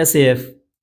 SAF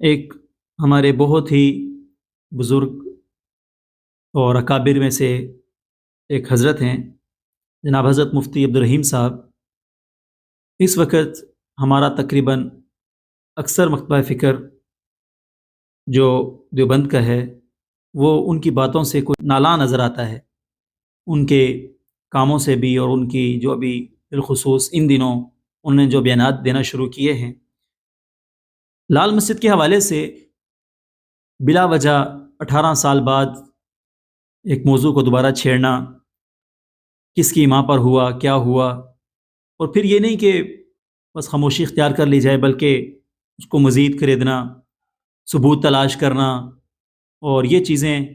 ایک ہمارے بہت ہی بزرگ اور اکابر میں سے ایک حضرت ہیں، جناب حضرت مفتی عبدالرحیم صاحب۔ اس وقت ہمارا تقریباً اکثر مکتبہ فکر جو دیوبند کا ہے وہ ان کی باتوں سے کچھ نالاں نظر آتا ہے، ان کے کاموں سے بھی، اور ان کی جو ابھی بالخصوص ان دنوں انہوں نے جو بیانات دینا شروع کیے ہیں لال مسجد کے حوالے سے، بلا وجہ 18 سال بعد ایک موضوع کو دوبارہ چھیڑنا، کس کی ماں پر ہوا، کیا ہوا، اور پھر یہ نہیں کہ بس خاموشی اختیار کر لی جائے، بلکہ اس کو مزید خریدنا، ثبوت تلاش کرنا، اور یہ چیزیں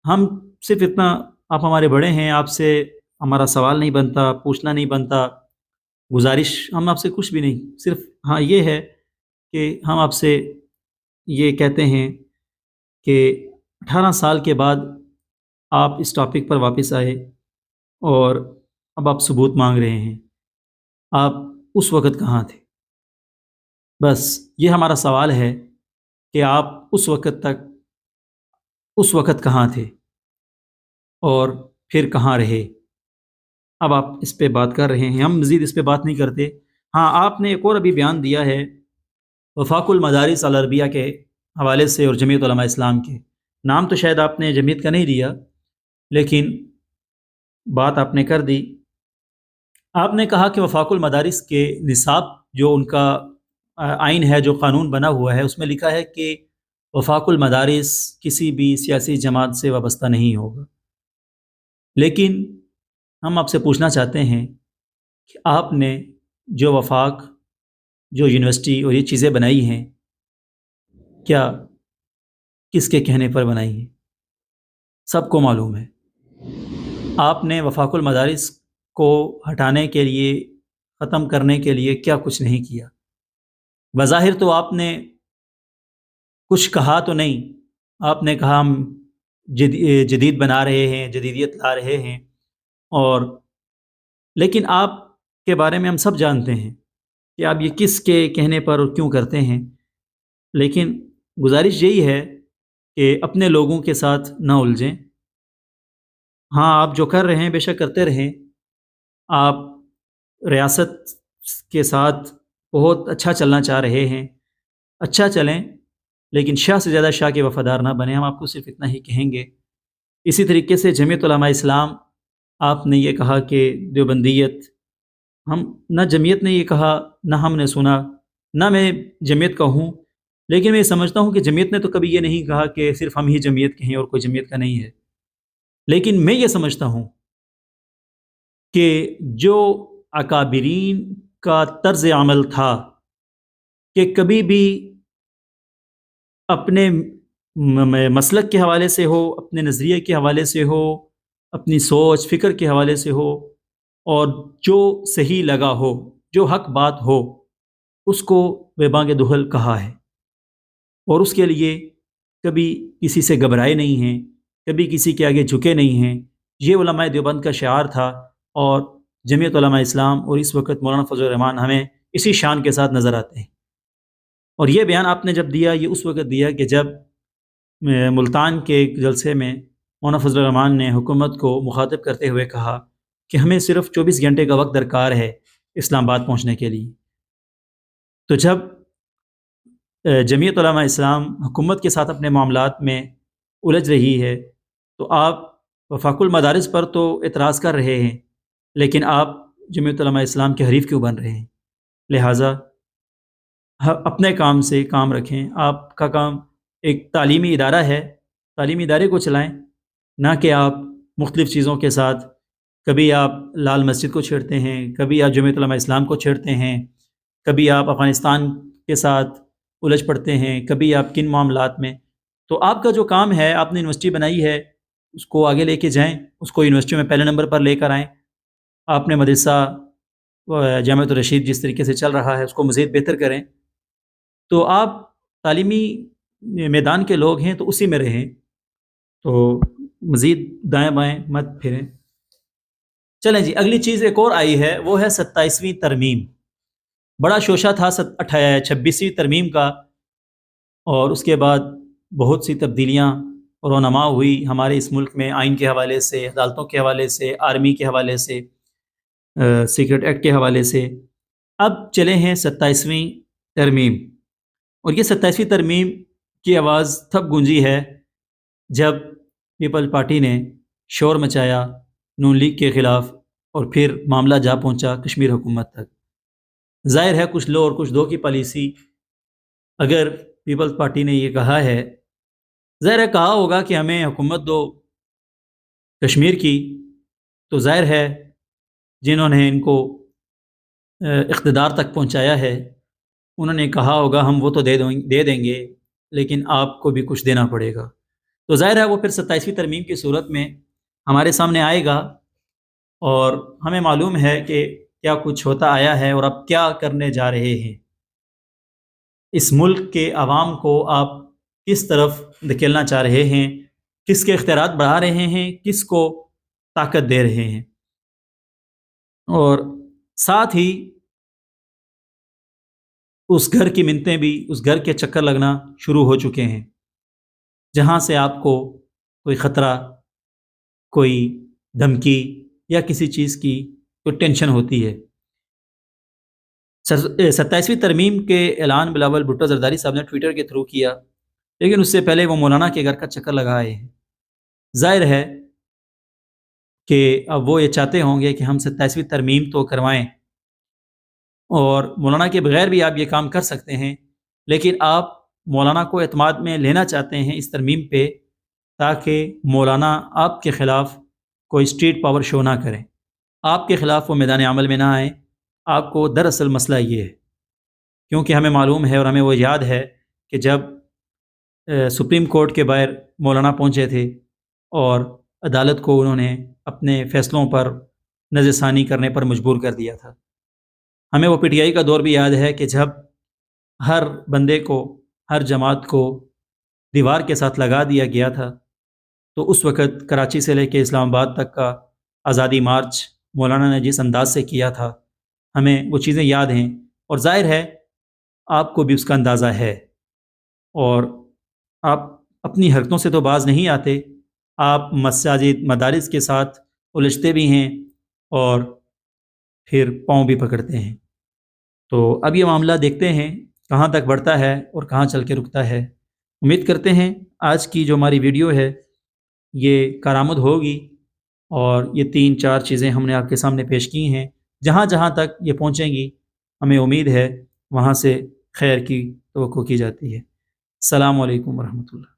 ہم صرف اتنا، آپ ہمارے بڑے ہیں، آپ سے ہمارا سوال نہیں بنتا، پوچھنا نہیں بنتا، گزارش ہم آپ سے کچھ بھی نہیں، صرف ہاں یہ ہے کہ ہم آپ سے یہ کہتے ہیں کہ 18 سال کے بعد آپ اس ٹاپک پر واپس آئے اور اب آپ ثبوت مانگ رہے ہیں، آپ اس وقت کہاں تھے؟ بس یہ ہمارا سوال ہے کہ آپ اس وقت کہاں تھے اور پھر کہاں رہے؟ اب آپ اس پہ بات کر رہے ہیں، ہم مزید اس پہ بات نہیں کرتے۔ ہاں، آپ نے ایک اور ابھی بیان دیا ہے وفاق المدارس العربیہ کے حوالے سے اور جمعیت علماء اسلام کے، نام تو شاید آپ نے جمعیت کا نہیں دیا، لیکن بات آپ نے کر دی۔ آپ نے کہا کہ وفاق المدارس کے نصاب جو ان کا آئین ہے، جو قانون بنا ہوا ہے، اس میں لکھا ہے کہ وفاق المدارس کسی بھی سیاسی جماعت سے وابستہ نہیں ہوگا، لیکن ہم آپ سے پوچھنا چاہتے ہیں کہ آپ نے جو وفاق، جو یونیورسٹی اور یہ چیزیں بنائی ہیں، کیا کس کے کہنے پر بنائی ہیں؟ سب کو معلوم ہے آپ نے وفاق المدارس کو ہٹانے کے لیے، ختم کرنے کے لیے کیا کچھ نہیں کیا۔ بظاہر تو آپ نے کچھ کہا تو نہیں، آپ نے کہا ہم جدید بنا رہے ہیں، جدیدیت لا رہے ہیں، اور لیکن آپ کے بارے میں ہم سب جانتے ہیں کہ آپ یہ کس کے کہنے پر اور کیوں کرتے ہیں۔ لیکن گزارش یہی ہے کہ اپنے لوگوں کے ساتھ نہ الجھیں۔ ہاں، آپ جو کر رہے ہیں بے شک کرتے رہیں، آپ ریاست کے ساتھ بہت اچھا چلنا چاہ رہے ہیں، اچھا چلیں، لیکن شاہ سے زیادہ شاہ کے وفادار نہ بنیں، ہم آپ کو صرف اتنا ہی کہیں گے۔ اسی طریقے سے جمعیت علماء اسلام، آپ نے یہ کہا کہ دیوبندیت، ہم نہ جمعیت نے یہ کہا، نہ ہم نے سنا، نہ میں جمعیت کا ہوں، لیکن میں یہ سمجھتا ہوں کہ جمعیت نے تو کبھی یہ نہیں کہا کہ صرف ہم ہی جمعیت کے ہیں اور کوئی جمعیت کا نہیں ہے۔ لیکن میں یہ سمجھتا ہوں کہ جو اکابرین کا طرز عمل تھا کہ کبھی بھی اپنے مسلک کے حوالے سے ہو، اپنے نظریے کے حوالے سے ہو، اپنی سوچ فکر کے حوالے سے ہو، اور جو صحیح لگا ہو، جو حق بات ہو، اس کو بے بانگ دہل کہا ہے، اور اس کے لیے کبھی کسی سے گھبرائے نہیں ہیں، کبھی کسی کے آگے جھکے نہیں ہیں۔ یہ علماء دیوبند کا شعار تھا، اور جمعیت علماء اسلام اور اس وقت مولانا فضل الرحمان ہمیں اسی شان کے ساتھ نظر آتے ہیں۔ اور یہ بیان آپ نے جب دیا، یہ اس وقت دیا کہ جب ملتان کے ایک جلسے میں مولانا فضل الرحمان نے حکومت کو مخاطب کرتے ہوئے کہا کہ ہمیں صرف 24 گھنٹے کا وقت درکار ہے اسلام آباد پہنچنے کے لیے۔ تو جب جمعیت علماء اسلام حکومت کے ساتھ اپنے معاملات میں الجھ رہی ہے، تو آپ وفاق المدارس پر تو اعتراض کر رہے ہیں، لیکن آپ جمعیت علماء اسلام کے حریف کیوں بن رہے ہیں؟ لہٰذا اپنے کام سے کام رکھیں۔ آپ کا کام ایک تعلیمی ادارہ ہے، تعلیمی ادارے کو چلائیں، نہ کہ آپ مختلف چیزوں کے ساتھ، کبھی آپ لال مسجد کو چھیڑتے ہیں، کبھی آپ جمعیت علماء اسلام کو چھیڑتے ہیں، کبھی آپ افغانستان کے ساتھ الجھ پڑتے ہیں، کبھی آپ کن معاملات میں۔ تو آپ کا جو کام ہے، آپ نے یونیورسٹی بنائی ہے، اس کو آگے لے کے جائیں، اس کو یونیورسٹیوں میں پہلے نمبر پر لے کر آئیں۔ آپ نے مدرسہ جامعۃ الرشید جس طریقے سے چل رہا ہے اس کو مزید بہتر کریں۔ تو آپ تعلیمی میدان کے لوگ ہیں تو اسی میں رہیں، تو مزید دائیں بائیں مت پھریں۔ چلیں جی، اگلی چیز ایک اور آئی ہے، وہ ہے 27ویں ترمیم۔ بڑا شوشہ تھا 26ویں ترمیم کا، اور اس کے بعد بہت سی تبدیلیاں رونما ہوئی ہمارے اس ملک میں، آئین کے حوالے سے، عدالتوں کے حوالے سے، آرمی کے حوالے سے، سیکرٹ ایکٹ کے حوالے سے۔ اب چلے ہیں 27ویں ترمیم، اور یہ 27ویں ترمیم کی آواز تب گونجی ہے جب پیپل پارٹی نے شور مچایا نون لیگ کے خلاف، اور پھر معاملہ جا پہنچا کشمیر حکومت تک۔ ظاہر ہے کچھ لو اور کچھ دو کی پالیسی، اگر پیپلز پارٹی نے یہ کہا ہے، ظاہر ہے کہا ہوگا کہ ہمیں حکومت دو کشمیر کی، تو ظاہر ہے جنہوں نے ان کو اقتدار تک پہنچایا ہے انہوں نے کہا ہوگا ہم وہ تو دے دیں گے، لیکن آپ کو بھی کچھ دینا پڑے گا۔ تو ظاہر ہے وہ پھر 27ویں ترمیم کی صورت میں ہمارے سامنے آئے گا، اور ہمیں معلوم ہے کہ کیا کچھ ہوتا آیا ہے اور اب کیا کرنے جا رہے ہیں۔ اس ملک کے عوام کو آپ کس طرف دھکیلنا چاہ رہے ہیں، کس کے اختیارات بڑھا رہے ہیں، کس کو طاقت دے رہے ہیں، اور ساتھ ہی اس گھر کی منتیں بھی، اس گھر کے چکر لگنا شروع ہو چکے ہیں جہاں سے آپ کو کوئی خطرہ، کوئی دھمکی یا کسی چیز کی کوئی ٹینشن ہوتی ہے۔ 27ویں ترمیم کے اعلان بلاول بھٹو زرداری صاحب نے ٹویٹر کے تھرو کیا، لیکن اس سے پہلے وہ مولانا کے گھر کا چکر لگائے ہیں۔ ظاہر ہے کہ اب وہ یہ چاہتے ہوں گے کہ ہم 27ویں ترمیم تو کروائیں، اور مولانا کے بغیر بھی آپ یہ کام کر سکتے ہیں، لیکن آپ مولانا کو اعتماد میں لینا چاہتے ہیں اس ترمیم پہ، تاکہ مولانا آپ کے خلاف کوئی اسٹریٹ پاور شو نہ کریں، آپ کے خلاف وہ میدان عمل میں نہ آئیں۔ آپ کو دراصل مسئلہ یہ ہے، کیونکہ ہمیں معلوم ہے اور ہمیں وہ یاد ہے کہ جب سپریم کورٹ کے باہر مولانا پہنچے تھے اور عدالت کو انہوں نے اپنے فیصلوں پر نظر ثانی کرنے پر مجبور کر دیا تھا۔ ہمیں وہ پی ٹی آئی کا دور بھی یاد ہے کہ جب ہر بندے کو، ہر جماعت کو دیوار کے ساتھ لگا دیا گیا تھا، تو اس وقت کراچی سے لے کے اسلام آباد تک کا آزادی مارچ مولانا نے جس انداز سے کیا تھا، ہمیں وہ چیزیں یاد ہیں، اور ظاہر ہے آپ کو بھی اس کا اندازہ ہے، اور آپ اپنی حرکتوں سے تو باز نہیں آتے، آپ مساجد مدارس کے ساتھ الجھتے بھی ہیں اور پھر پاؤں بھی پکڑتے ہیں۔ تو اب یہ معاملہ دیکھتے ہیں کہاں تک بڑھتا ہے اور کہاں چل کے رکتا ہے۔ امید کرتے ہیں آج کی جو ہماری ویڈیو ہے یہ کارآمد ہوگی، اور یہ 3-4 چیزیں ہم نے آپ کے سامنے پیش کی ہیں، جہاں جہاں تک یہ پہنچیں گی ہمیں امید ہے وہاں سے خیر کی توقع کی جاتی ہے۔ السلام علیکم ورحمۃ اللہ۔